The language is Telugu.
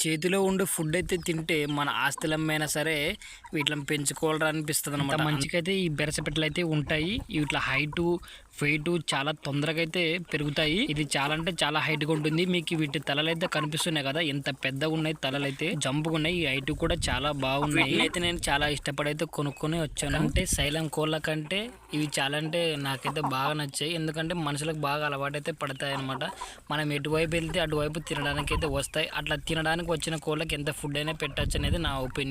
చేతిలో ఉండే ఫుడ్ అయితే తింటే మన ఆస్తులమైనా సరే వీటిని పెంచుకోవాలని అనిపిస్తుంది అనమాట. మంచికైతే ఈ బెరసపెట్టలు అయితే ఉంటాయి. వీటి హైటు వెయిట్ చాలా తొందరగా అయితే పెరుగుతాయి. ఇది చాలా అంటే చాలా హైట్ గా ఉంటుంది. మీకు వీటి తలలు అయితే కనిపిస్తున్నాయి కదా, ఎంత పెద్దగా ఉన్నాయి తలలు అయితే, జంపుగా ఉన్నాయి. ఈ హైట్ కూడా చాలా బాగున్నాయి. అయితే నేను చాలా ఇష్టపడి అయితే కొనుక్కొని వచ్చాను. అంటే సైలం కోళ్ళ కంటే ఇవి చాలా అంటే నాకైతే బాగా నచ్చాయి. ఎందుకంటే మనుషులకు బాగా అలవాటు అయితే పడతాయి అనమాట. మనం ఎటువైపు వెళ్తే అటువైపు తినడానికి అయితే వస్తాయి. అట్లా తినడానికి వచ్చిన కోళ్ళకి ఎంత ఫుడ్ అయినా పెట్టచ్చు అనేది నా ఒపీనియన్.